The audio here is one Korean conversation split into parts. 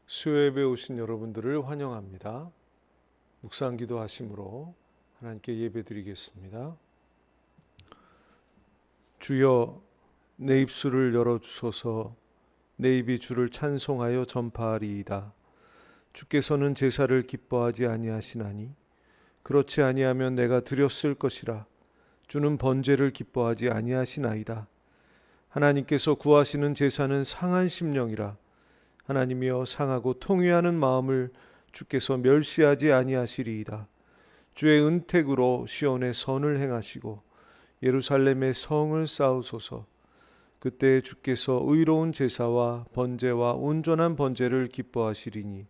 수요예배 오신 여러분들을 환영합니다. 묵상기도 하심으로 하나님께 예배드리겠습니다. 주여, 내 입술을 열어주소서. 내 입이 주를 찬송하여 전파하리이다. 주께서는 제사를 기뻐하지 아니하시나니 그렇지 아니하면 내가 드렸을 것이라. 주는 번제를 기뻐하지 아니하시나이다. 하나님께서 구하시는 제사는 상한 심령이라. 하나님이여, 상하고 통회하는 마음을 주께서 멸시하지 아니하시리이다. 주의 은택으로 시온의 선을 행하시고 예루살렘의 성을 쌓으소서. 그때 주께서 의로운 제사와 번제와 온전한 번제를 기뻐하시리니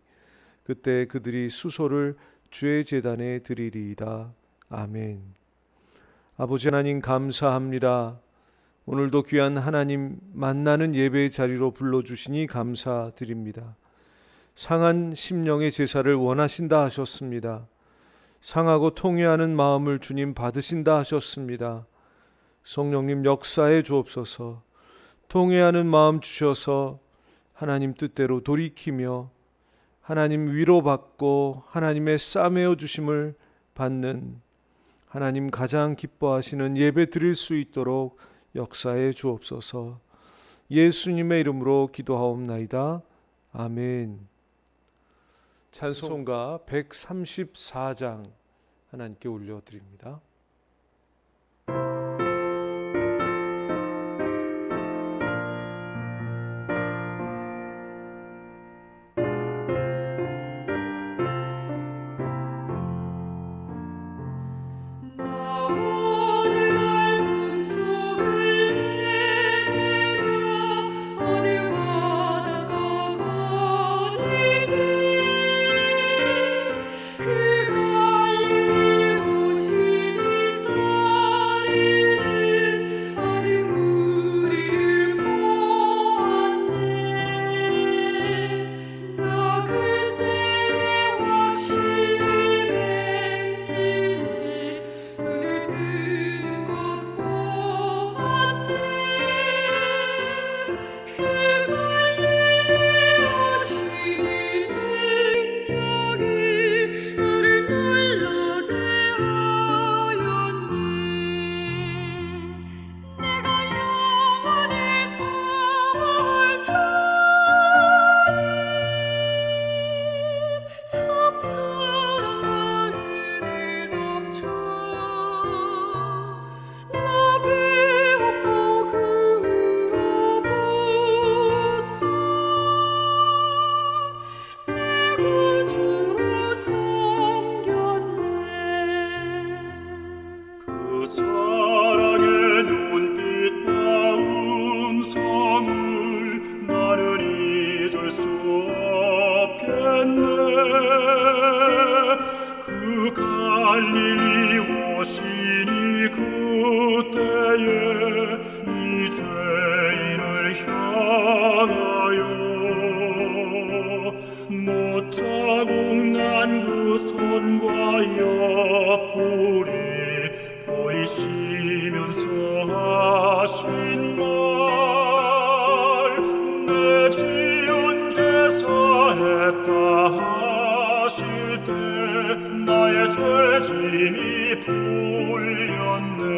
그때 그들이 수소를 주의 제단에 드리리이다. 아멘. 아버지 하나님, 감사합니다. 오늘도 귀한 하나님 만나는 예배의 자리로 불러주시니 감사드립니다. 상한 심령의 제사를 원하신다 하셨습니다. 상하고 통회하는 마음을 주님 받으신다 하셨습니다. 성령님 역사해 주옵소서. 통회하는 마음 주셔서 하나님 뜻대로 돌이키며 하나님 위로받고 하나님의 싸매어 주심을 받는 하나님 가장 기뻐하시는 예배 드릴 수 있도록 역사해 주옵소서. 예수님의 이름으로 기도하옵나이다. 아멘. 찬송가 134장 하나님께 올려드립니다. 못자국난 그 손과 옆구리 보이시면서 하신 말, 내 지은 제사했다 하실 때 나의 죄짐이 풀렸네.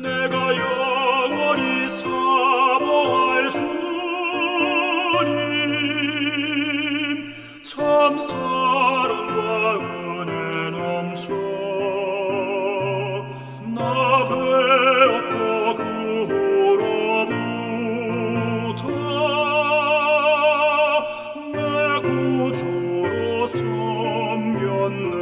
내가 영원히 사모할 주님, 참 사랑과 은혜 넘쳐 나 배웠고 그 후로부터 내 구주로 섬겼네.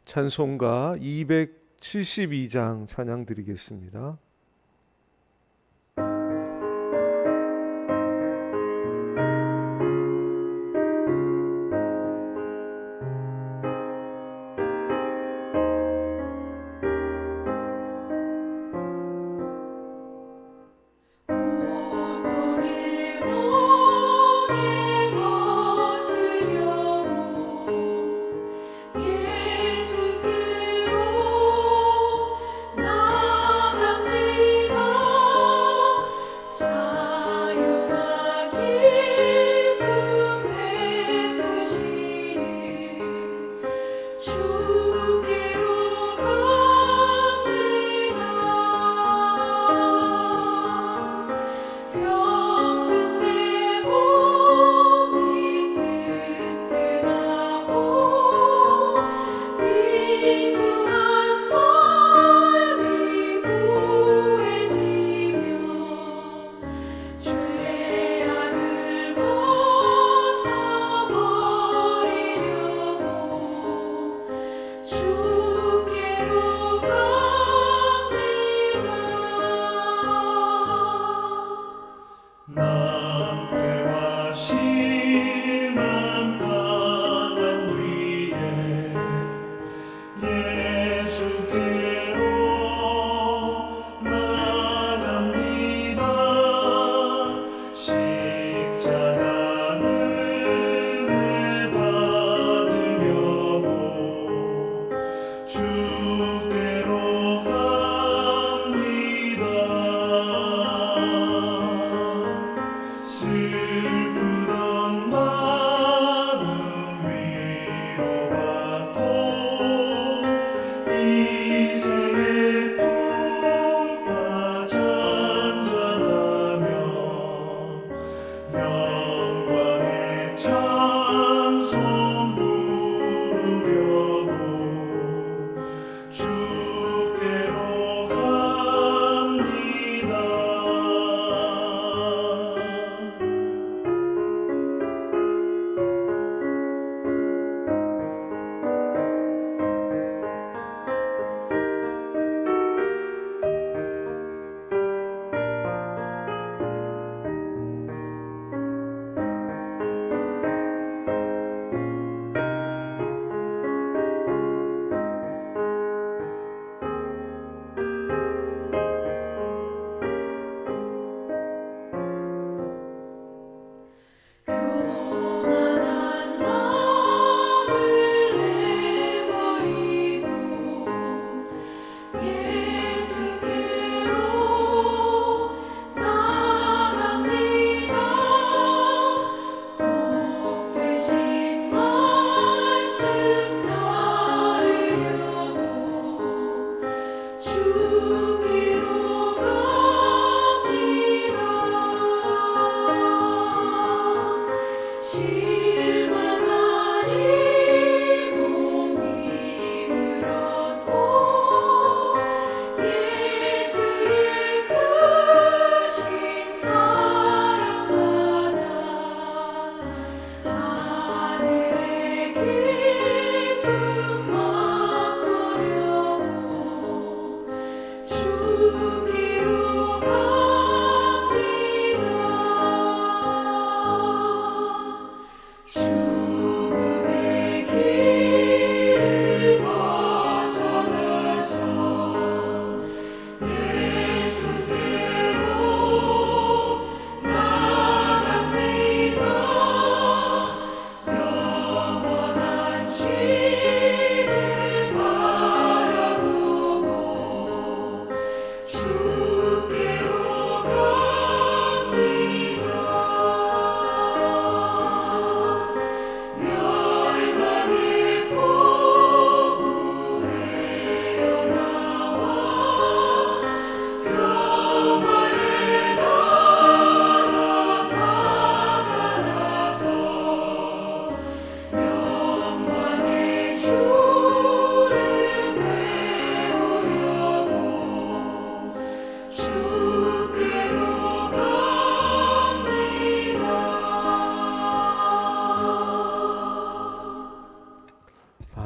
찬송가 272장 찬양 드리겠습니다.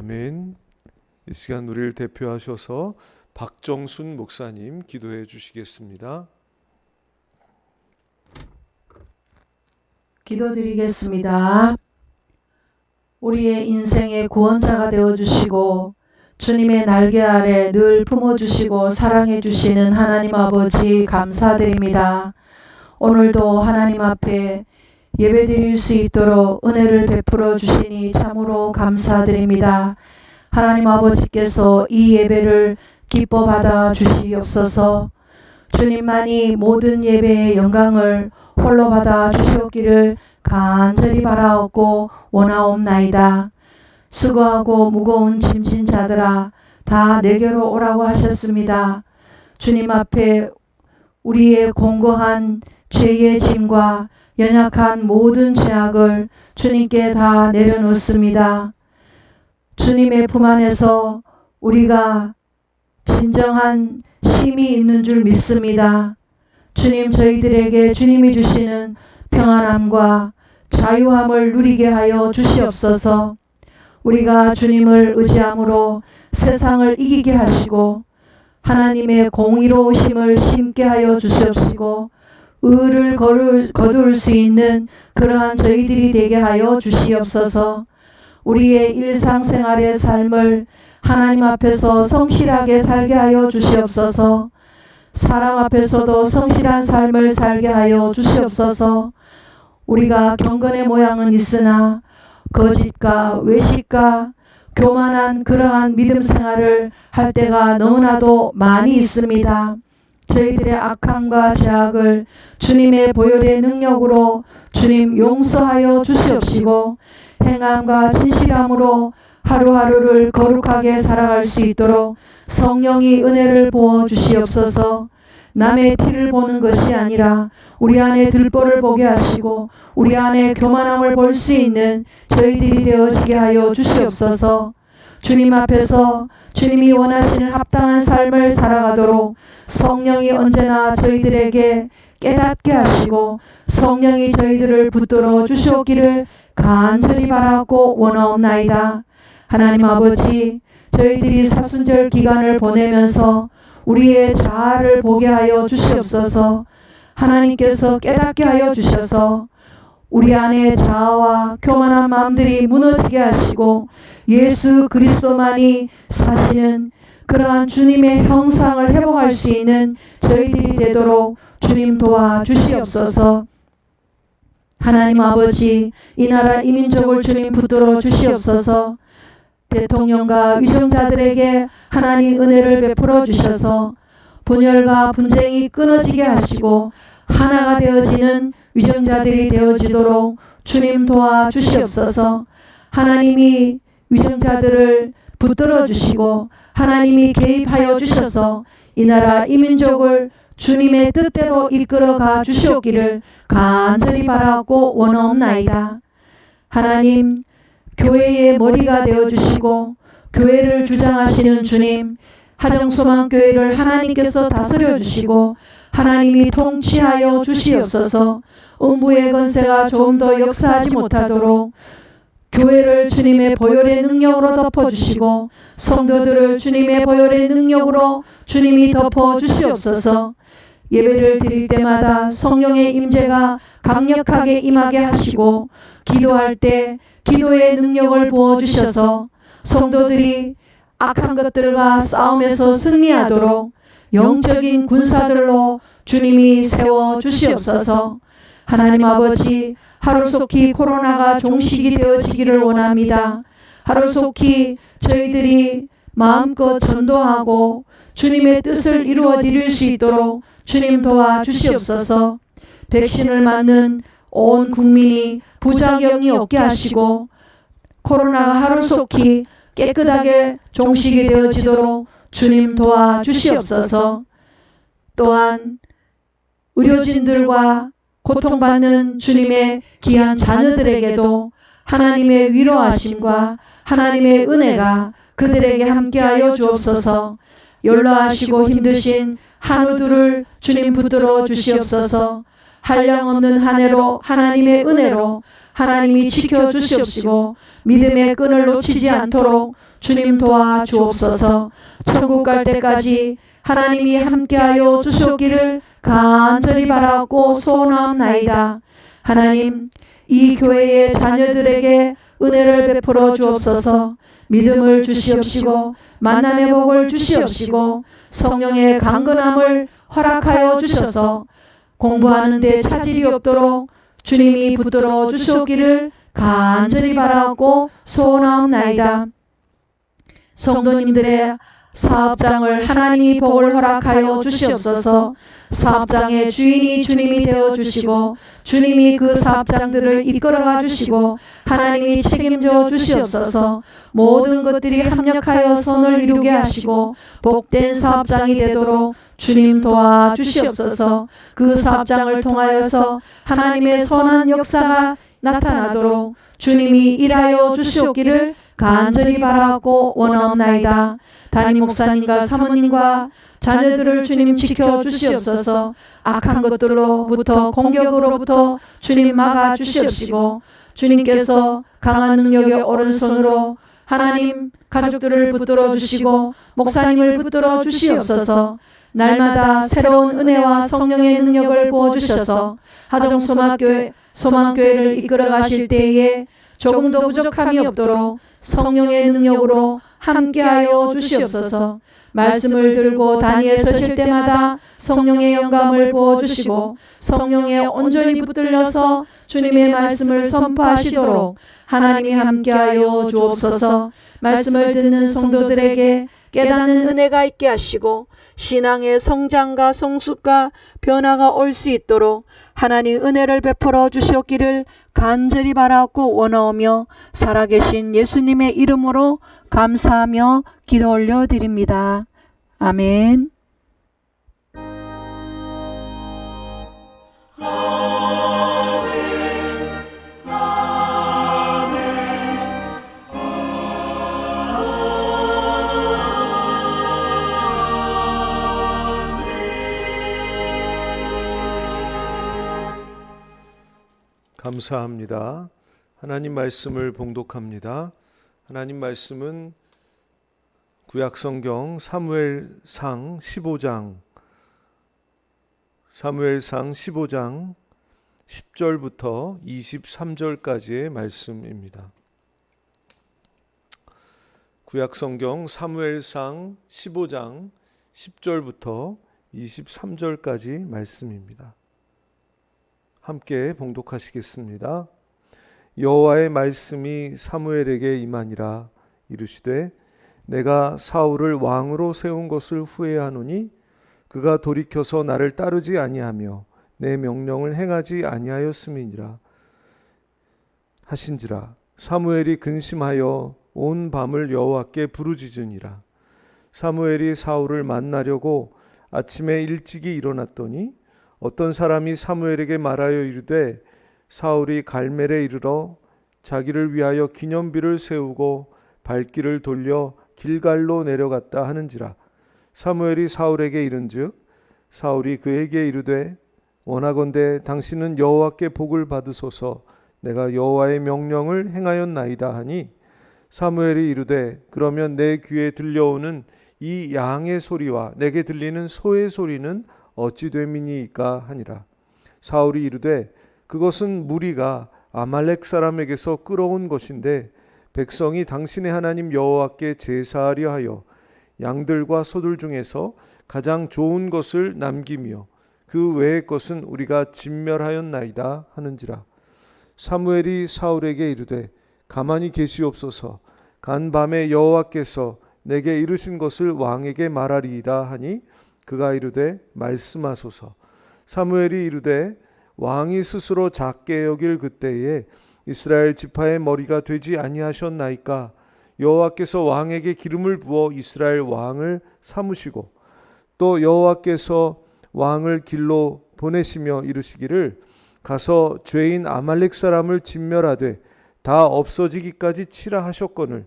아멘. 이 시간 우리를 대표하셔서 박정순 목사님 기도해 주시겠습니다. 기도드리겠습니다. 우리의 인생의 구원자가 되어주시고 주님의 날개 아래 늘 품어주시고 사랑해주시는 하나님 아버지 감사드립니다. 오늘도 하나님 앞에 예배드릴 수 있도록 은혜를 베풀어 주시니 참으로 감사드립니다. 하나님 아버지께서 이 예배를 기뻐 받아 주시옵소서. 주님만이 모든 예배의 영광을 홀로 받아 주시옵기를 간절히 바라옵고 원하옵나이다. 수고하고 무거운 짐진 자들아 다 내게로 오라고 하셨습니다. 주님 앞에 우리의 공고한 죄의 짐과 연약한 모든 죄악을 주님께 다 내려놓습니다. 주님의 품 안에서 우리가 진정한 쉼이 있는 줄 믿습니다. 주님, 저희들에게 주님이 주시는 평안함과 자유함을 누리게 하여 주시옵소서. 우리가 주님을 의지함으로 세상을 이기게 하시고 하나님의 공의로우심을 심게 하여 주시옵시고 의를 거둘 수 있는 그러한 저희들이 되게 하여 주시옵소서. 우리의 일상생활의 삶을 하나님 앞에서 성실하게 살게 하여 주시옵소서. 사람 앞에서도 성실한 삶을 살게 하여 주시옵소서. 우리가 경건의 모양은 있으나 거짓과 외식과 교만한 그러한 믿음 생활을 할 때가 너무나도 많이 있습니다. 저희들의 악함과 죄악을 주님의 보혈의 능력으로 주님 용서하여 주시옵시고 행함과 진실함으로 하루하루를 거룩하게 살아갈 수 있도록 성령이 은혜를 부어 주시옵소서. 남의 티를 보는 것이 아니라 우리 안에 들보를 보게 하시고 우리 안에 교만함을 볼 수 있는 저희들이 되어지게 하여 주시옵소서. 주님 앞에서 주님이 원하시는 합당한 삶을 살아가도록 성령이 언제나 저희들에게 깨닫게 하시고 성령이 저희들을 붙들어 주시옵기를 간절히 바라고 원하옵나이다. 하나님 아버지, 저희들이 사순절 기간을 보내면서 우리의 자아를 보게 하여 주시옵소서. 하나님께서 깨닫게 하여 주셔서 우리 안에 자아와 교만한 마음들이 무너지게 하시고 예수 그리스도만이 사시는 그러한 주님의 형상을 회복할 수 있는 저희들이 되도록 주님 도와주시옵소서. 하나님 아버지, 이 나라 이 민족을 주님 붙들어 주시옵소서. 대통령과 위정자들에게 하나님 은혜를 베풀어 주셔서 분열과 분쟁이 끊어지게 하시고 하나가 되어지는 위정자들이 되어지도록 주님 도와주시옵소서. 하나님이 위정자들을 붙들어 주시고 하나님이 개입하여 주셔서 이 나라 이 민족을 주님의 뜻대로 이끌어가 주시옵기를 간절히 바라고 원하옵나이다. 하나님, 교회의 머리가 되어주시고 교회를 주장하시는 주님, 하정소망교회를 하나님께서 다스려 주시고 하나님이 통치하여 주시옵소서. 음부의 권세가 조금 더 역사하지 못하도록 교회를 주님의 보혈의 능력으로 덮어주시고 성도들을 주님의 보혈의 능력으로 주님이 덮어주시옵소서. 예배를 드릴 때마다 성령의 임재가 강력하게 임하게 하시고 기도할 때 기도의 능력을 부어주셔서 성도들이 악한 것들과 싸움에서 승리하도록 영적인 군사들로 주님이 세워주시옵소서. 하나님 아버지, 하루속히 코로나가 종식이 되어지기를 원합니다. 하루속히 저희들이 마음껏 전도하고 주님의 뜻을 이루어 드릴 수 있도록 주님 도와주시옵소서. 백신을 맞는 온 국민이 부작용이 없게 하시고 코로나가 하루속히 깨끗하게 종식이 되어지도록 주님 도와주시옵소서. 또한 의료진들과 고통받는 주님의 귀한 자녀들에게도 하나님의 위로하심과 하나님의 은혜가 그들에게 함께하여 주옵소서. 연로하시고 힘드신 한우들을 주님 붙들어 주시옵소서. 한량없는 한 해로 하나님의 은혜로 하나님이 지켜주시옵시고 믿음의 끈을 놓치지 않도록 주님 도와 주옵소서. 천국 갈 때까지 하나님이 함께하여 주시옵기를 간절히 바라고 소원하옵나이다. 하나님, 이 교회의 자녀들에게 은혜를 베풀어 주옵소서. 믿음을 주시옵시고 만남의 복을 주시옵시고 성령의 강건함을 허락하여 주셔서 공부하는 데 차질이 없도록 주님이 붙들어 주시옵기를 간절히 바라고 소원하옵나이다. 성도님들의 사업장을 하나님이 복을 허락하여 주시옵소서. 사업장의 주인이 주님이 되어 주시고 주님이 그 사업장들을 이끌어가 주시고 하나님이 책임져 주시옵소서. 모든 것들이 합력하여 선을 이루게 하시고 복된 사업장이 되도록 주님 도와 주시옵소서. 그 사업장을 통하여서 하나님의 선한 역사가 나타나도록 주님이 일하여 주시옵기를 간절히 바라고 원하옵나이다. 담임 목사님과 사모님과 자녀들을 주님 지켜 주시옵소서. 악한 것들로부터 공격으로부터 주님 막아 주시옵시고 주님께서 강한 능력의 오른손으로 하나님 가족들을 붙들어 주시고 목사님을 붙들어 주시옵소서. 날마다 새로운 은혜와 성령의 능력을 부어주셔서 하정 소망교회를 이끌어 가실 때에 조금도 부족함이 없도록 성령의 능력으로 함께하여 주시옵소서. 말씀을 들고 단위에 서실 때마다 성령의 영감을 부어주시고 성령에 온전히 붙들려서 주님의 말씀을 선포하시도록 하나님이 함께하여 주옵소서. 말씀을 듣는 성도들에게 깨닫는 은혜가 있게 하시고 신앙의 성장과 성숙과 변화가 올 수 있도록 하나님 은혜를 베풀어 주시옵기를 간절히 바라고 원하오며 살아계신 예수님의 이름으로 감사하며 기도 올려드립니다. 아멘. 감사합니다. 하나님 말씀을 봉독합니다. 하나님 말씀은 구약성경 사무엘상 15장 10절부터 23절까지의 말씀입니다. 구약성경 사무엘상 15장 10절부터 23절까지 말씀입니다. 함께 봉독하시겠습니다. 여호와의 말씀이 사무엘에게 임하니라. 이르시되 내가 사울을 왕으로 세운 것을 후회하노니 그가 돌이켜서 나를 따르지 아니하며 내 명령을 행하지 아니하였음이니라 하신지라. 사무엘이 근심하여 온 밤을 여호와께 부르짖으니라. 사무엘이 사울을 만나려고 아침에 일찍이 일어났더니 어떤 사람이 사무엘에게 말하여 이르되 사울이 갈멜에 이르러 자기를 위하여 기념비를 세우고 발길을 돌려 길갈로 내려갔다 하는지라. 사무엘이 사울에게 이른즉 사울이 그에게 이르되 원하건대 당신은 여호와께 복을 받으소서. 내가 여호와의 명령을 행하였나이다 하니 사무엘이 이르되 그러면 내 귀에 들려오는 이 양의 소리와 내게 들리는 소의 소리는 어찌 됨이니이까 하니라. 사울이 이르되 그것은 무리가 아말렉 사람에게서 끌어온 것인데 백성이 당신의 하나님 여호와께 제사하려 하여 양들과 소들 중에서 가장 좋은 것을 남기며 그 외의 것은 우리가 진멸하였나이다 하는지라. 사무엘이 사울에게 이르되 가만히 계시옵소서. 간밤에 여호와께서 내게 이르신 것을 왕에게 말하리이다 하니 그가 이르되 말씀하소서. 사무엘이 이르되 왕이 스스로 작게 여길 그때에 이스라엘 지파의 머리가 되지 아니하셨나이까. 여호와께서 왕에게 기름을 부어 이스라엘 왕을 삼으시고 또 여호와께서 왕을 길로 보내시며 이르시기를 가서 죄인 아말렉 사람을 진멸하되 다 없어지기까지 치라 하셨거늘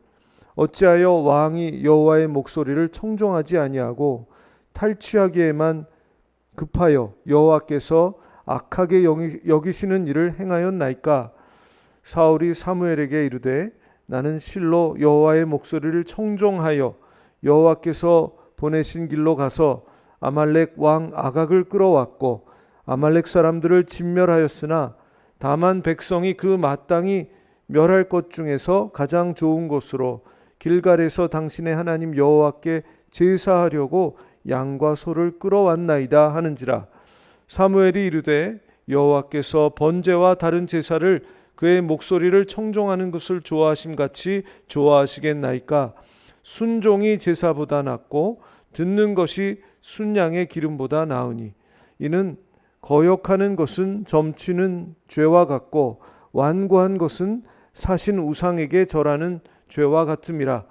어찌하여 왕이 여호와의 목소리를 청종하지 아니하고 탈취하기에만 급하여 여호와께서 악하게 여기시는 일을 행하였나이까? 사울이 사무엘에게 이르되 나는 실로 여호와의 목소리를 청종하여 여호와께서 보내신 길로 가서 아말렉 왕 아각을 끌어왔고 아말렉 사람들을 진멸하였으나 다만 백성이 그 마땅히 멸할 것 중에서 가장 좋은 곳으로 길갈에서 당신의 하나님 여호와께 제사하려고 양과 소를 끌어왔나이다 하는지라. 사무엘이 이르되 여호와께서 번제와 다른 제사를 그의 목소리를 청종하는 것을 좋아하심 같이 좋아하시겠나이까? 순종이 제사보다 낫고 듣는 것이 순양의 기름보다 나으니 이는 거역하는 것은 점치는 죄와 같고 완고한 것은 사신 우상에게 절하는 죄와 같음이라.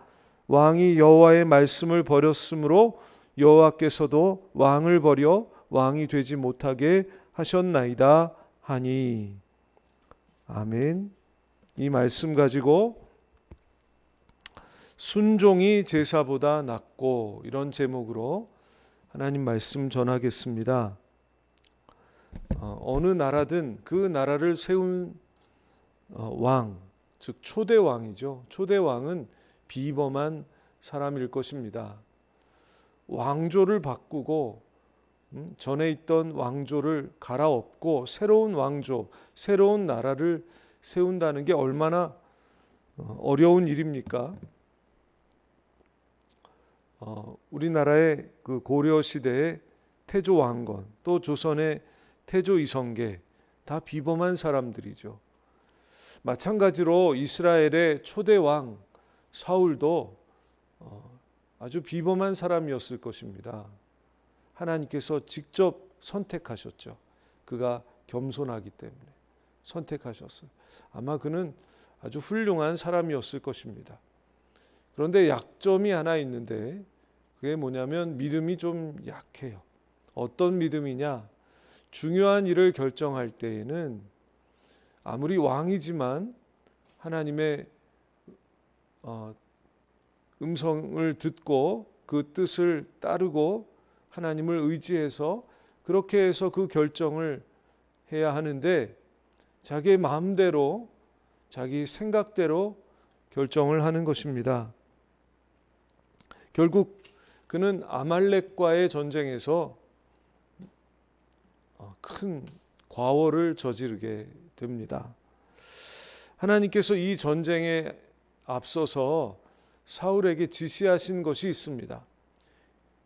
왕이 여호와의 말씀을 버렸으므로 여호와께서도 왕을 버려 왕이 되지 못하게 하셨나이다 하니. 아멘. 이 말씀 가지고 순종이 제사보다 낫고 이런 제목으로 하나님 말씀 전하겠습니다. 어느 나라든 그 나라를 세운 왕, 즉 초대 왕이죠. 초대 왕은 비범한 사람일 것입니다. 왕조를 바꾸고 전에 있던 왕조를 갈아엎고 새로운 왕조, 새로운 나라를 세운다는 게 얼마나 어려운 일입니까? 우리나라의 그 고려 시대의 태조 왕건, 또 조선의 태조 이성계, 다 비범한 사람들이죠. 마찬가지로 이스라엘의 초대 왕 사울도 아주 비범한 사람이었을 것입니다. 하나님께서 직접 선택하셨죠. 그가 겸손하기 때문에 선택하셨어요. 아마 그는 아주 훌륭한 사람이었을 것입니다. 그런데 약점이 하나 있는데 그게 뭐냐면 믿음이 좀 약해요. 어떤 믿음이냐? 중요한 일을 결정할 때에는 아무리 왕이지만 하나님의 음성을 듣고 그 뜻을 따르고 하나님을 의지해서 그렇게 해서 그 결정을 해야 하는데 자기의 마음대로 자기 생각대로 결정을 하는 것입니다. 결국 그는 아말렉과의 전쟁에서 큰 과오를 저지르게 됩니다. 하나님께서 이 전쟁에 앞서서 사울에게 지시하신 것이 있습니다.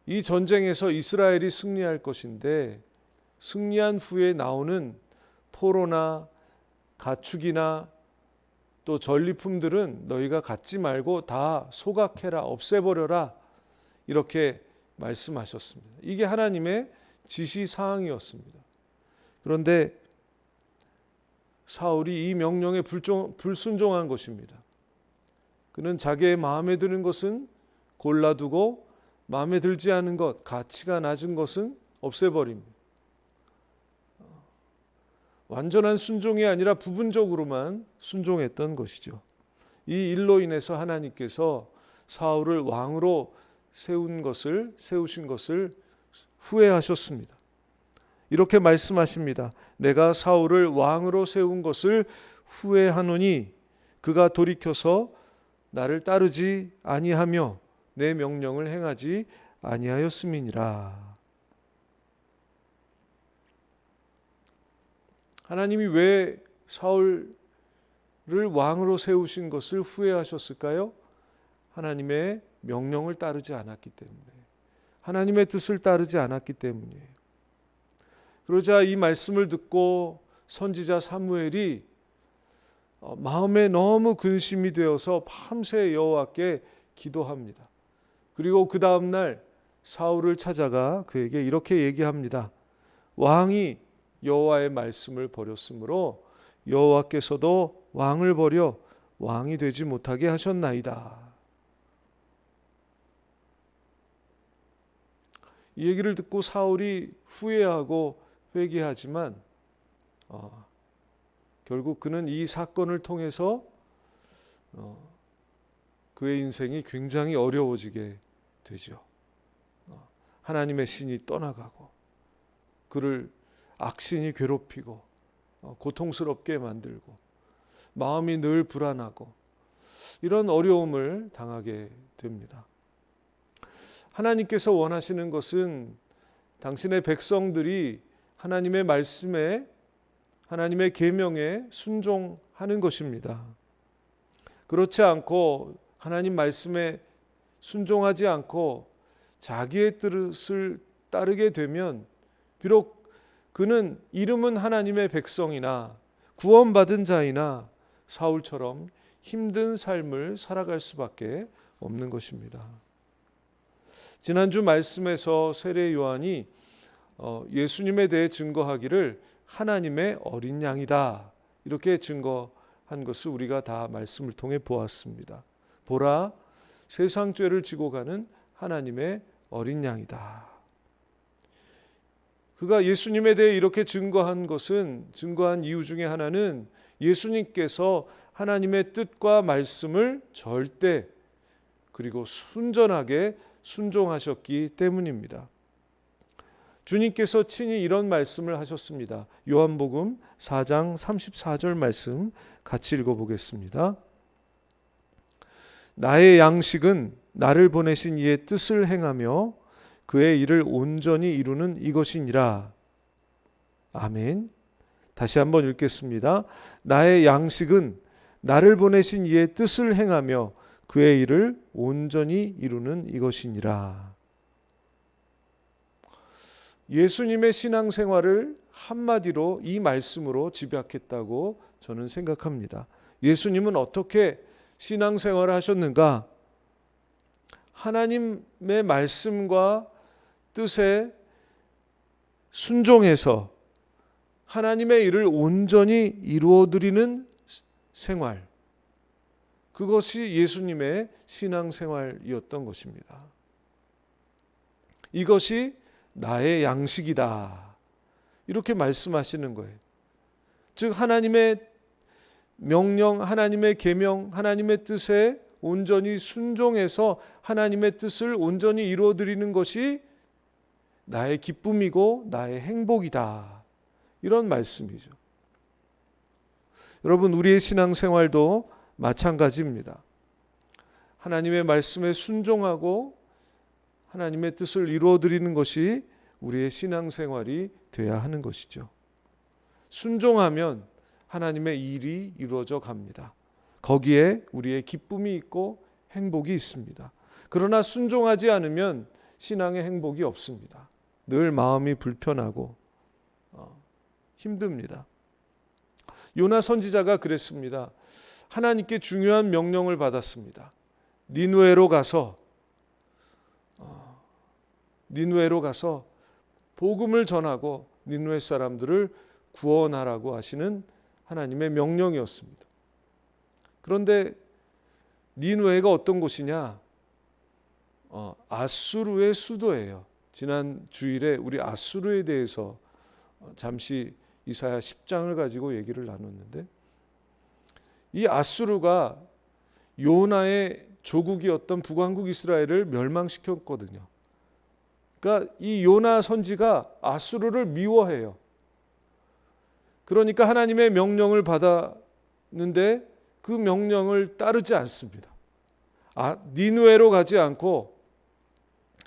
이 전쟁에서 이스라엘이 승리할 것인데 승리한 후에 나오는 포로나 가축이나 또 전리품들은 너희가 갖지 말고 다 소각해라, 없애버려라, 이렇게 말씀하셨습니다. 이게 하나님의 지시사항이었습니다. 그런데 사울이 이 명령에 불순종한 것입니다. 그는 자기의 마음에 드는 것은 골라두고 마음에 들지 않은 것, 가치가 낮은 것은 없애버립니다. 완전한 순종이 아니라 부분적으로만 순종했던 것이죠. 이 일로 인해서 하나님께서 사울을 왕으로 세우신 것을 후회하셨습니다. 이렇게 말씀하십니다. 내가 사울을 왕으로 세운 것을 후회하노니 그가 돌이켜서 나를 따르지 아니하며 내 명령을 행하지 아니하였음이니라. 하나님이 왜 사울을 왕으로 세우신 것을 후회하셨을까요? 하나님의 명령을 따르지 않았기 때문에, 하나님의 뜻을 따르지 않았기 때문이에요. 그러자 이 말씀을 듣고 선지자 사무엘이 마음에 너무 근심이 되어서 밤새 여호와께 기도합니다. 그리고 그 다음 날 사울을 찾아가 그에게 이렇게 얘기합니다. 왕이 여호와의 말씀을 버렸으므로 여호와께서도 왕을 버려 왕이 되지 못하게 하셨나이다. 이 얘기를 듣고 사울이 후회하고 회개하지만 결국 그는 이 사건을 통해서 그의 인생이 굉장히 어려워지게 되죠. 하나님의 신이 떠나가고 그를 악신이 괴롭히고 고통스럽게 만들고 마음이 늘 불안하고 이런 어려움을 당하게 됩니다. 하나님께서 원하시는 것은 당신의 백성들이 하나님의 말씀에, 하나님의 계명에 순종하는 것입니다. 그렇지 않고 하나님 말씀에 순종하지 않고 자기의 뜻을 따르게 되면 비록 그는 이름은 하나님의 백성이나 구원받은 자이나 사울처럼 힘든 삶을 살아갈 수밖에 없는 것입니다. 지난주 말씀에서 세례 요한이 예수님에 대해 증거하기를 하나님의 어린 양이다 이렇게 증거한 것을 우리가 다 말씀을 통해 보았습니다. 보라, 세상 죄를 지고 가는 하나님의 어린 양이다. 그가 예수님에 대해 이렇게 증거한 이유 중에 하나는 예수님께서 하나님의 뜻과 말씀을 절대 그리고 순전하게 순종하셨기 때문입니다. 주님께서 친히 이런 말씀을 하셨습니다. 요한복음 4장 34절 말씀 같이 읽어보겠습니다. 나의 양식은 나를 보내신 이의 뜻을 행하며 그의 일을 온전히 이루는 이것이니라. 아멘. 다시 한번 읽겠습니다. 나의 양식은 나를 보내신 이의 뜻을 행하며 그의 일을 온전히 이루는 이것이니라. 예수님의 신앙생활을 한마디로 이 말씀으로 집약했다고 저는 생각합니다. 예수님은 어떻게 신앙생활을 하셨는가? 하나님의 말씀과 뜻에 순종해서 하나님의 일을 온전히 이루어드리는 생활, 그것이 예수님의 신앙생활이었던 것입니다. 이것이 나의 양식이다 이렇게 말씀하시는 거예요. 즉 하나님의 명령, 하나님의 계명, 하나님의 뜻에 온전히 순종해서 하나님의 뜻을 온전히 이루어드리는 것이 나의 기쁨이고 나의 행복이다 이런 말씀이죠. 여러분, 우리의 신앙생활도 마찬가지입니다. 하나님의 말씀에 순종하고 하나님의 뜻을 이루어드리는 것이 우리의 신앙생활이 되어야 하는 것이죠. 순종하면 하나님의 일이 이루어져 갑니다. 거기에 우리의 기쁨이 있고 행복이 있습니다. 그러나 순종하지 않으면 신앙의 행복이 없습니다. 늘 마음이 불편하고 힘듭니다. 요나 선지자가 그랬습니다. 하나님께 중요한 명령을 받았습니다. 니느웨로 가서 복음을 전하고 니느웨 사람들을 구원하라고 하시는 하나님의 명령이었습니다. 그런데 니느웨가 어떤 곳이냐? 아수르의 수도예요. 지난 주일에 우리 아수르에 대해서 잠시 이사야 10장을 가지고 얘기를 나눴는데, 이 아수르가 요나의 조국이었던 북왕국 이스라엘을 멸망시켰거든요. 그러니까 이 요나 선지가 아수르를 미워해요. 그러니까 하나님의 명령을 받았는데 그 명령을 따르지 않습니다. 니느웨로 가지 않고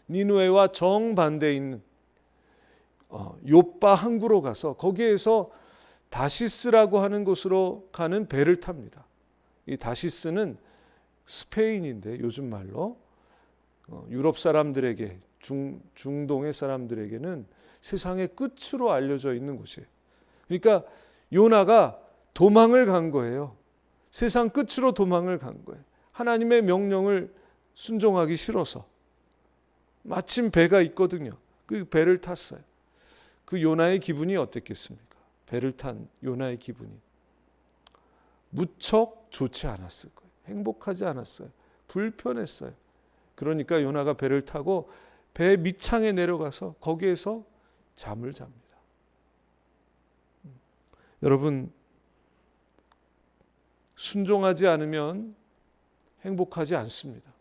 니느웨와 정반대에 있는 욥바 항구로 가서 거기에서 다시스라고 하는 곳으로 가는 배를 탑니다. 이 다시스는 스페인인데 요즘 말로 유럽 사람들에게 중동의 사람들에게는 세상의 끝으로 알려져 있는 곳이에요. 그러니까 요나가 도망을 간 거예요. 세상 끝으로 도망을 간 거예요. 하나님의 명령을 순종하기 싫어서. 마침 배가 있거든요. 그 배를 탔어요. 그 요나의 기분이 어땠겠습니까? 배를 탄 요나의 기분이 무척 좋지 않았을 거예요. 행복하지 않았어요. 불편했어요. 그러니까 요나가 배를 타고 배 밑창에 내려가서 거기에서 잠을 잡니다. 여러분, 순종하지 않으면 행복하지 않습니다.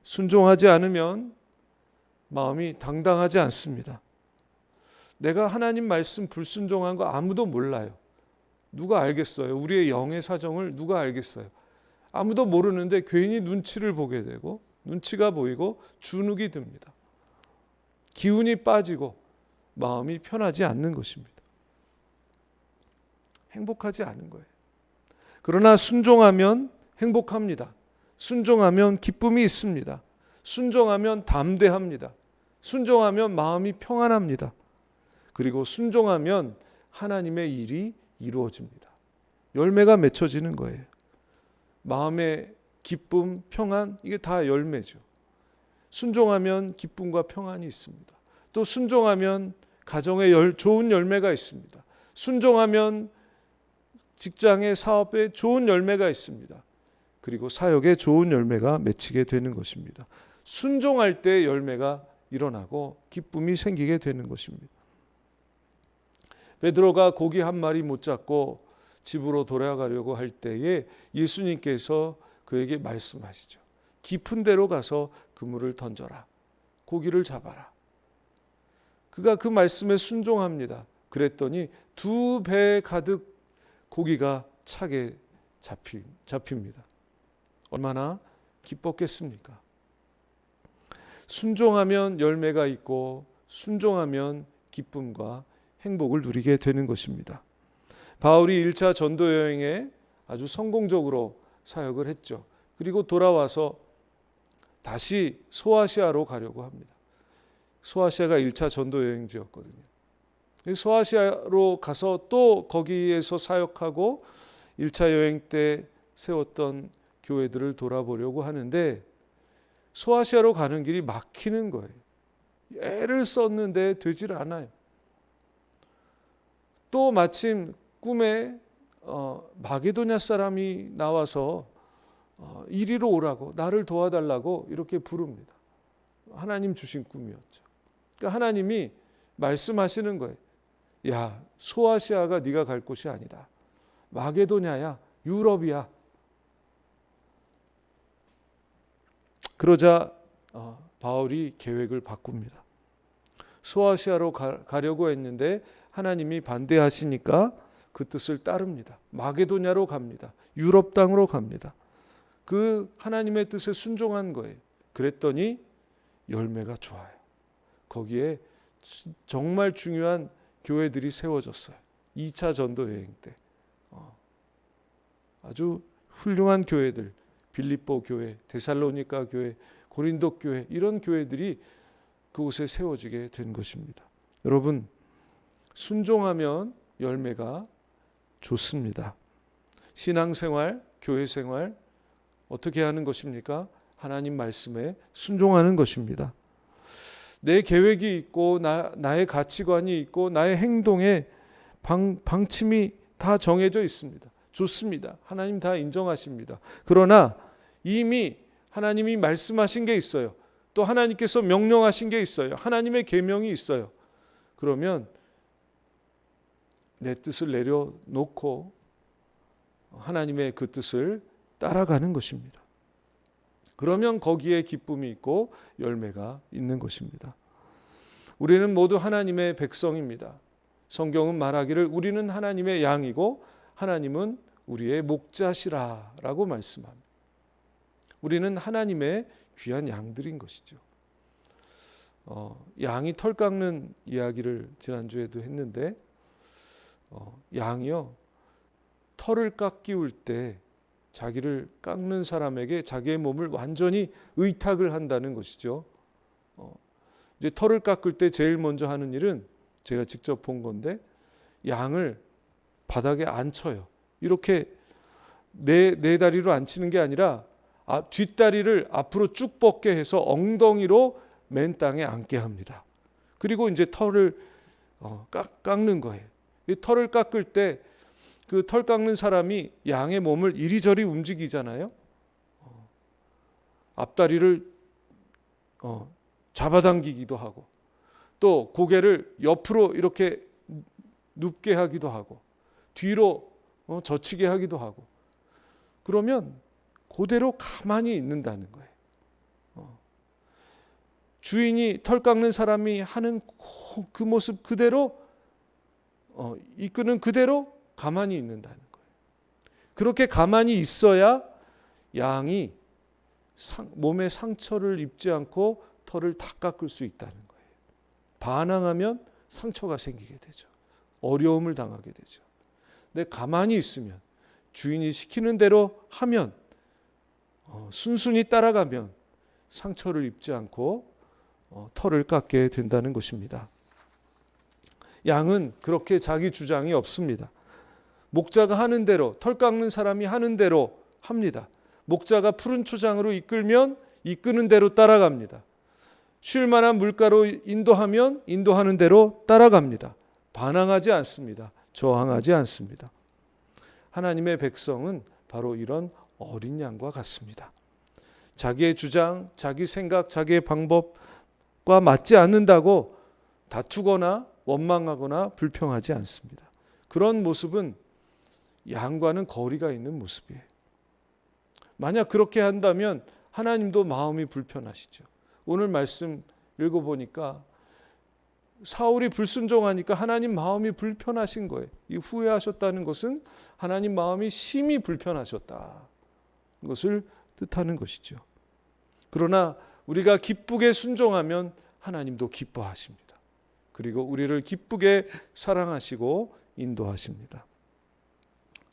순종하지 않으면 마음이 당당하지 않습니다. 내가 하나님 말씀 불순종한 거 아무도 몰라요. 누가 알겠어요? 우리의 영의 사정을 누가 알겠어요? 아무도 모르는데 괜히 눈치를 보게 되고 눈치가 보이고 주눅이 듭니다. 기운이 빠지고 마음이 편하지 않는 것입니다. 행복하지 않은 거예요. 그러나 순종하면 행복합니다. 순종하면 기쁨이 있습니다. 순종하면 담대합니다. 순종하면 마음이 평안합니다. 그리고 순종하면 하나님의 일이 이루어집니다. 열매가 맺혀지는 거예요. 마음의 기쁨, 평안, 이게 다 열매죠. 순종하면 기쁨과 평안이 있습니다. 또 순종하면 가정에 좋은 열매가 있습니다. 순종하면 직장의 사업에 좋은 열매가 있습니다. 그리고 사역에 좋은 열매가 맺히게 되는 것입니다. 순종할 때 열매가 일어나고 기쁨이 생기게 되는 것입니다. 베드로가 고기 한 마리 못 잡고 집으로 돌아가려고 할 때에 예수님께서 그에게 말씀하시죠. 깊은 데로 가서 그물을 던져라. 고기를 잡아라. 그가 그 말씀에 순종합니다. 그랬더니 2배 가득 고기가 차게 잡힙니다. 얼마나 기뻤겠습니까? 순종하면 열매가 있고 순종하면 기쁨과 행복을 누리게 되는 것입니다. 바울이 1차 전도 여행에 아주 성공적으로 사역을 했죠. 그리고 돌아와서 다시 소아시아로 가려고 합니다. 소아시아가 1차 전도 여행지였거든요. 소아시아로 가서 또 거기에서 사역하고 1차 여행 때 세웠던 교회들을 돌아보려고 하는데 소아시아로 가는 길이 막히는 거예요. 애를 썼는데 되질 않아요. 또 마침 꿈에 마게도냐 사람이 나와서 이리로 오라고, 나를 도와달라고 이렇게 부릅니다. 하나님 주신 꿈이었죠. 그러니까 하나님이 말씀하시는 거예요. 야, 소아시아가 네가 갈 곳이 아니다. 마게도냐야, 유럽이야. 그러자 바울이 계획을 바꿉니다. 소아시아로 가려고 했는데 하나님이 반대하시니까 그 뜻을 따릅니다. 마게도냐로 갑니다. 유럽 땅으로 갑니다. 그 하나님의 뜻에 순종한 거예요. 그랬더니 열매가 좋아요. 거기에 정말 중요한 교회들이 세워졌어요. 2차 전도 여행 때 아주 훌륭한 교회들, 빌립보 교회, 데살로니가 교회, 고린도 교회, 이런 교회들이 그곳에 세워지게 된 것입니다. 여러분, 순종하면 열매가 좋습니다. 신앙생활, 교회생활 어떻게 하는 것입니까? 하나님 말씀에 순종하는 것입니다. 내 계획이 있고 나의 가치관이 있고 나의 행동에 방침이 다 정해져 있습니다. 좋습니다. 하나님 다 인정하십니다. 그러나 이미 하나님이 말씀하신 게 있어요. 또 하나님께서 명령하신 게 있어요. 하나님의 계명이 있어요. 그러면 내 뜻을 내려놓고 하나님의 그 뜻을 따라가는 것입니다. 그러면 거기에 기쁨이 있고 열매가 있는 것입니다. 우리는 모두 하나님의 백성입니다. 성경은 말하기를 우리는 하나님의 양이고 하나님은 우리의 목자시라라고 말씀합니다. 우리는 하나님의 귀한 양들인 것이죠. 양이 털 깎는 이야기를 지난주에도 했는데 양이요, 털을 깎이울 때 자기를 깎는 사람에게 자기의 몸을 완전히 의탁을 한다는 것이죠. 이제 털을 깎을 때 제일 먼저 하는 일은 제가 직접 본 건데 양을 바닥에 앉혀요. 이렇게 네 다리로 앉히는 게 아니라 뒷다리를 앞으로 쭉 뻗게 해서 엉덩이로 맨 땅에 앉게 합니다. 그리고 이제 털을 깎는 거예요. 이 털을 깎을 때 그 털 깎는 사람이 양의 몸을 이리저리 움직이잖아요. 앞다리를 잡아당기기도 하고 또 고개를 옆으로 이렇게 눕게 하기도 하고 뒤로 젖히게 하기도 하고 그러면 그대로 가만히 있는다는 거예요. 주인이 털 깎는 사람이 하는 그 모습 그대로 이끄는 그대로 가만히 있는다는 거예요. 그렇게 가만히 있어야 양이 몸에 상처를 입지 않고 털을 다 깎을 수 있다는 거예요. 반항하면 상처가 생기게 되죠. 어려움을 당하게 되죠. 근데 가만히 있으면, 주인이 시키는 대로 하면, 순순히 따라가면 상처를 입지 않고 털을 깎게 된다는 것입니다. 양은 그렇게 자기 주장이 없습니다. 목자가 하는 대로, 털 깎는 사람이 하는 대로 합니다. 목자가 푸른 초장으로 이끌면 이끄는 대로 따라갑니다. 쉴 만한 물가로 인도하면 인도하는 대로 따라갑니다. 반항하지 않습니다. 저항하지 않습니다. 하나님의 백성은 바로 이런 어린 양과 같습니다. 자기의 주장, 자기 생각, 자기의 방법과 맞지 않는다고 다투거나 원망하거나 불평하지 않습니다. 그런 모습은 양과는 거리가 있는 모습이에요. 만약 그렇게 한다면 하나님도 마음이 불편하시죠. 오늘 말씀 읽어보니까 사울이 불순종하니까 하나님 마음이 불편하신 거예요. 이 후회하셨다는 것은 하나님 마음이 심히 불편하셨다, 것을 뜻하는 것이죠. 그러나 우리가 기쁘게 순종하면 하나님도 기뻐하십니다. 그리고 우리를 기쁘게 사랑하시고 인도하십니다.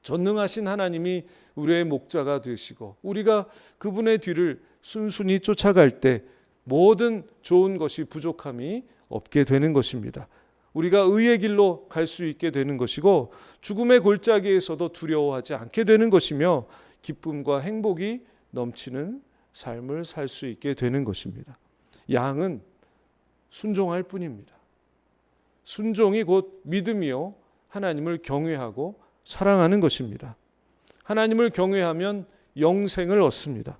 전능하신 하나님이 우리의 목자가 되시고 우리가 그분의 뒤를 순순히 쫓아갈 때 모든 좋은 것이 부족함이 없게 되는 것입니다. 우리가 의의 길로 갈 수 있게 되는 것이고 죽음의 골짜기에서도 두려워하지 않게 되는 것이며 기쁨과 행복이 넘치는 삶을 살 수 있게 되는 것입니다. 양은 순종할 뿐입니다. 순종이 곧 믿음이요 하나님을 경외하고 사랑하는 것입니다. 하나님을 경외하면 영생을 얻습니다.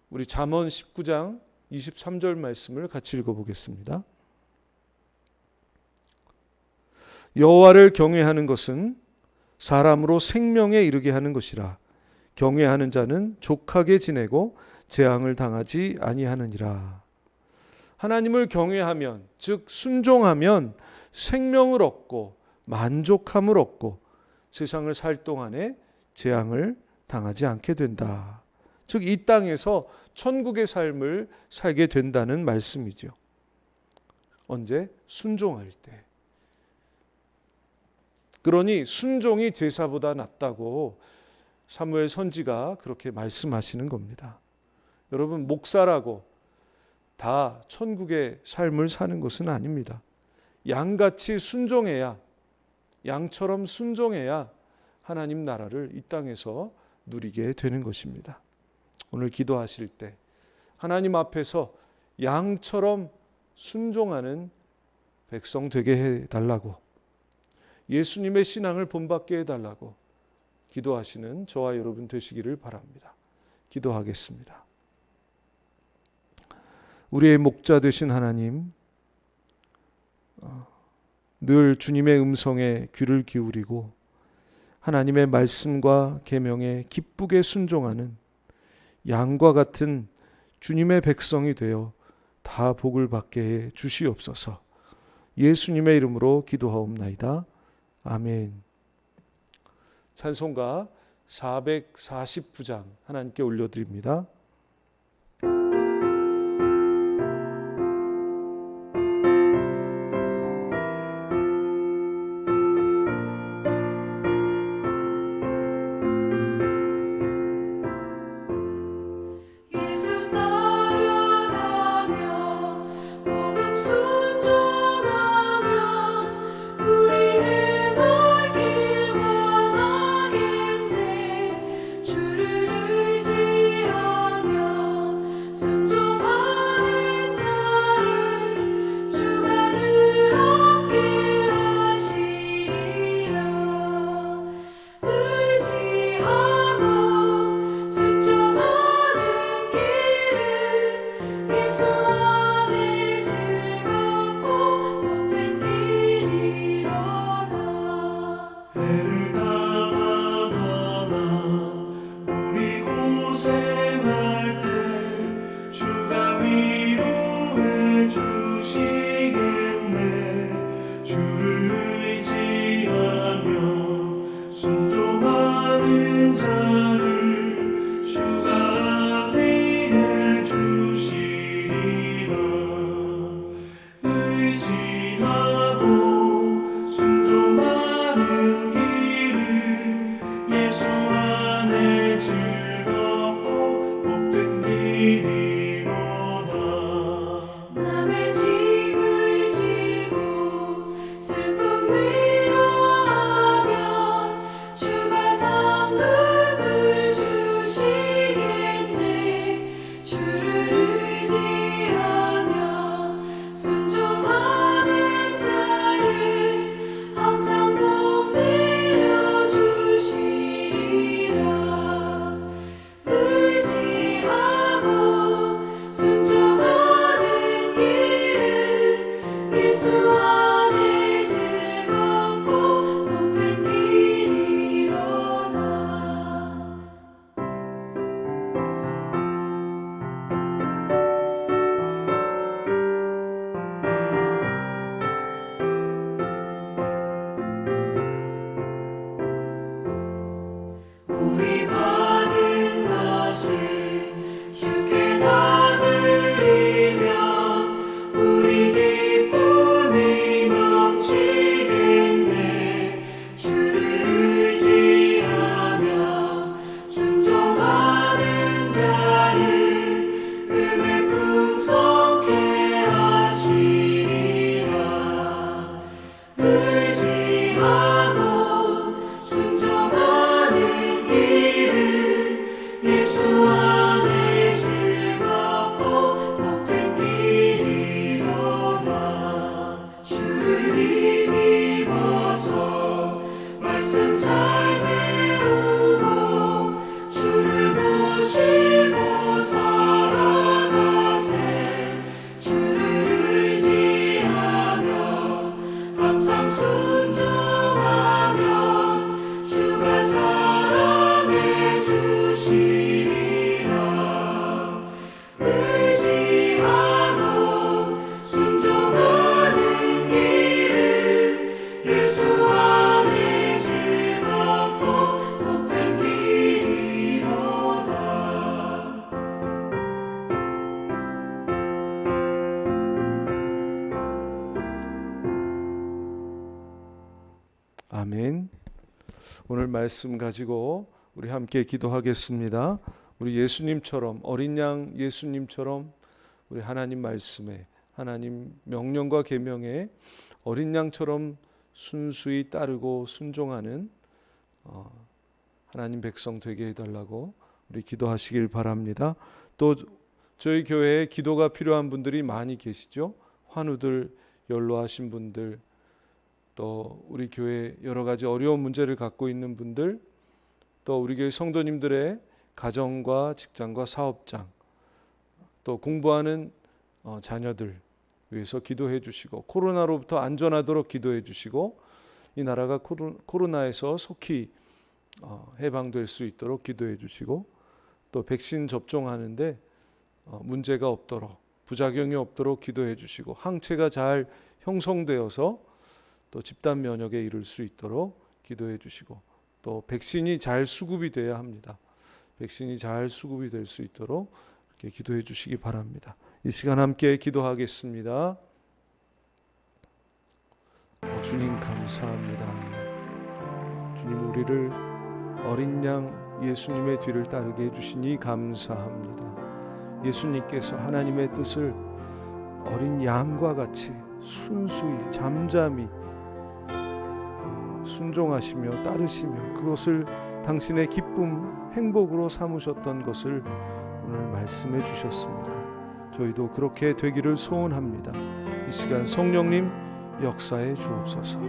우리 잠언 19장 23절 말씀을 같이 읽어보겠습니다. 여호와를 경외하는 것은 사람으로 생명에 이르게 하는 것이라. 경외하는 자는 족하게 지내고 재앙을 당하지 아니하느니라. 하나님을 경외하면, 즉 순종하면 생명을 얻고 만족함을 얻고 세상을 살 동안에 재앙을 당하지 않게 된다. 즉 이 땅에서 천국의 삶을 살게 된다는 말씀이죠. 언제? 순종할 때. 그러니 순종이 제사보다 낫다고 사무엘 선지가 그렇게 말씀하시는 겁니다. 여러분, 목사라고 다 천국의 삶을 사는 것은 아닙니다. 양같이 순종해야, 양처럼 순종해야 하나님 나라를 이 땅에서 누리게 되는 것입니다. 오늘 기도하실 때 하나님 앞에서 양처럼 순종하는 백성 되게 해달라고, 예수님의 신앙을 본받게 해달라고 기도하시는 저와 여러분 되시기를 바랍니다. 기도하겠습니다. 우리의 목자 되신 하나님, 늘 주님의 음성에 귀를 기울이고 하나님의 말씀과 계명에 기쁘게 순종하는 양과 같은 주님의 백성이 되어 다 복을 받게 해 주시옵소서. 예수님의 이름으로 기도하옵나이다. 아멘. 찬송가 449장 하나님께 올려드립니다. 주시겠네. 주를 의지 아멘. 오늘 말씀 가지고 우리 함께 기도하겠습니다. 우리 예수님처럼, 어린 양 예수님처럼 우리 하나님 말씀에, 하나님 명령과 계명에 어린 양처럼 순수히 따르고 순종하는 하나님 백성 되게 해달라고 우리 기도하시길 바랍니다. 또 저희 교회에 기도가 필요한 분들이 많이 계시죠. 환우들, 연로하신 분들, 또 우리 교회 여러 가지 어려운 문제를 갖고 있는 분들, 또 우리 교회 성도님들의 가정과 직장과 사업장, 또 공부하는 자녀들 위해서 기도해 주시고, 코로나로부터 안전하도록 기도해 주시고, 이 나라가 코로나에서 속히 해방될 수 있도록 기도해 주시고, 또 백신 접종하는데 문제가 없도록, 부작용이 없도록 기도해 주시고, 항체가 잘 형성되어서 또 집단 면역에 이를 수 있도록 기도해 주시고, 또 백신이 잘 수급이 돼야 합니다. 백신이 잘 수급이 될 수 있도록 이렇게 기도해 주시기 바랍니다. 이 시간 함께 기도하겠습니다. 주님 감사합니다. 주님, 우리를 어린 양 예수님의 뒤를 따르게 해주시니 감사합니다. 예수님께서 하나님의 뜻을 어린 양과 같이 순수히 잠잠히 순종하시며 따르시며 그것을 당신의 기쁨, 행복으로 삼으셨던 것을 오늘 말씀해 주셨습니다. 저희도 그렇게 되기를 소원합니다. 이 시간 성령님 역사해 주옵소서.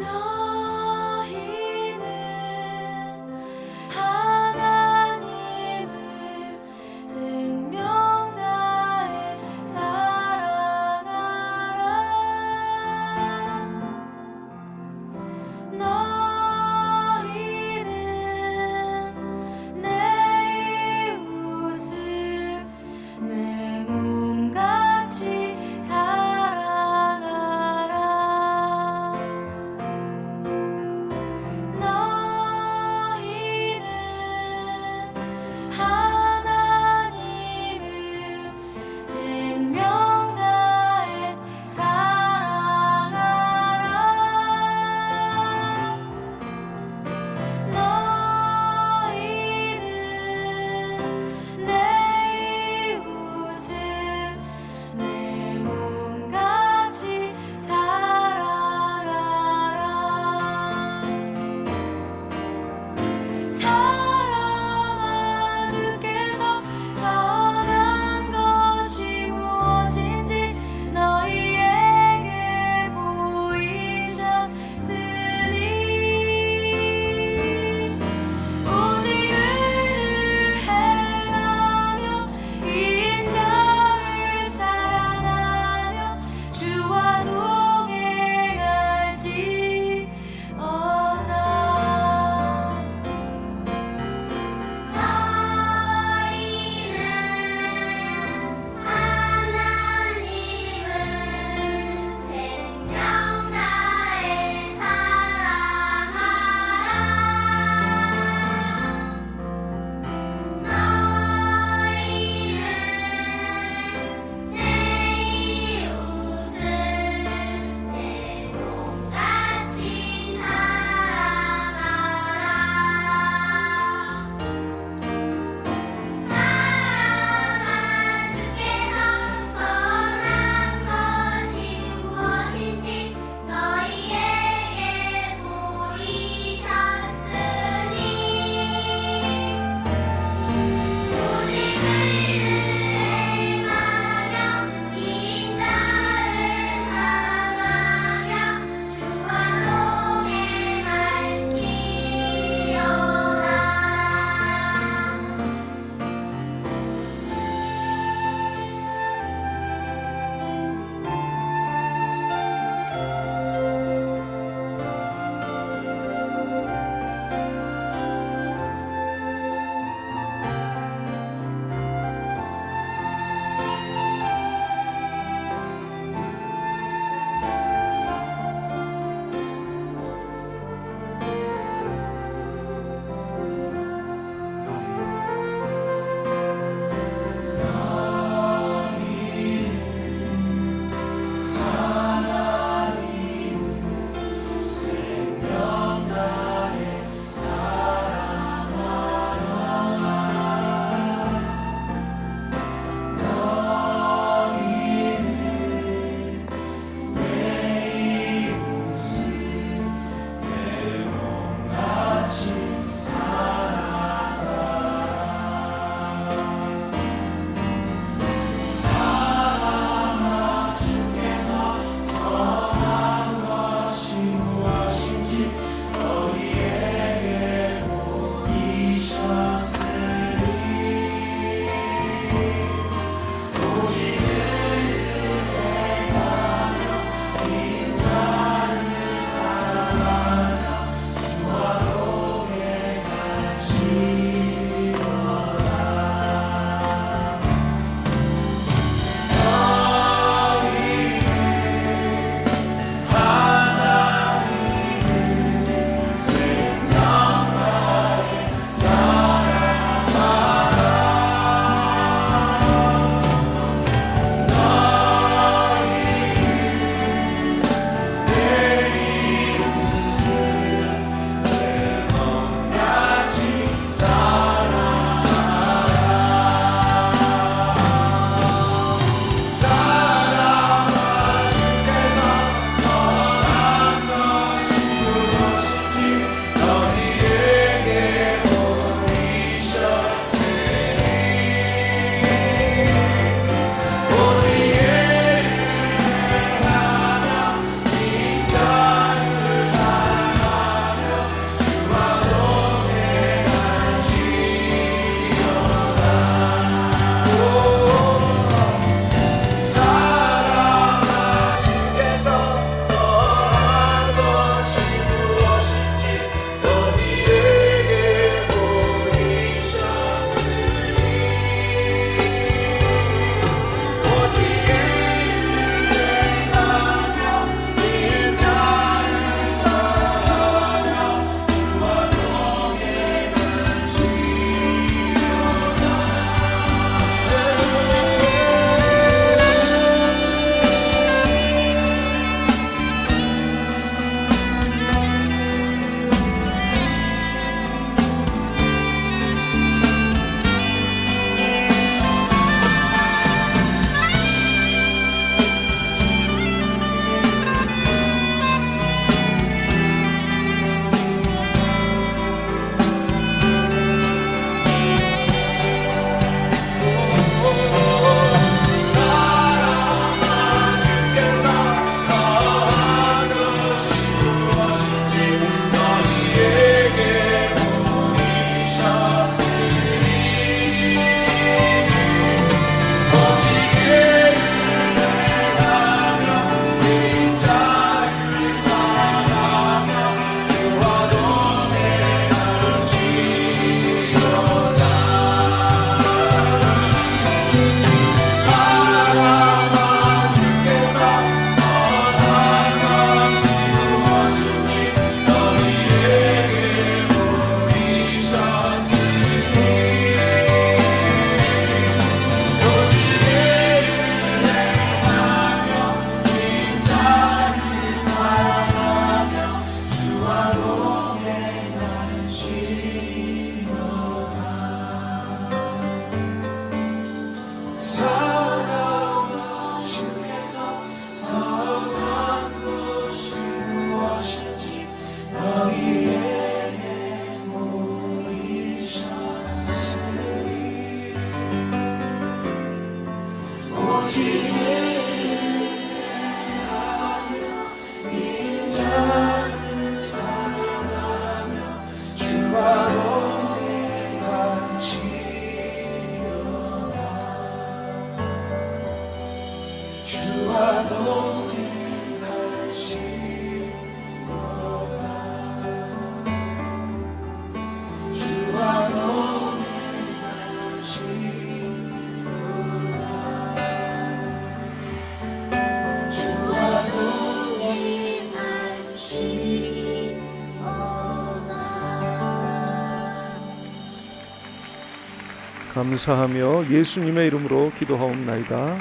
감사하며 예수님의 이름으로 기도하옵나이다.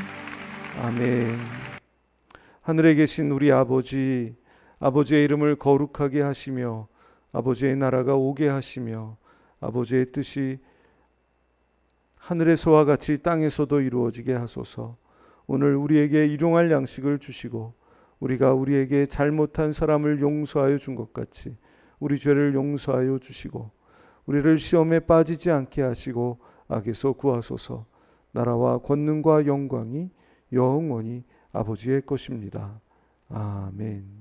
아멘. 하늘에 계신 우리 아버지, 아버지의 이름을 거룩하게 하시며 아버지의 나라가 오게 하시며 아버지의 뜻이 하늘에서와 같이 땅에서도 이루어지게 하소서. 오늘 우리에게 일용할 양식을 주시고 우리가 우리에게 잘못한 사람을 용서하여 준 것 같이 우리 죄를 용서하여 주시고 우리를 시험에 빠지지 않게 하시고 악에서 구하소서. 나라와 권능과 영광이 영원히 아버지의 것입니다. 아멘.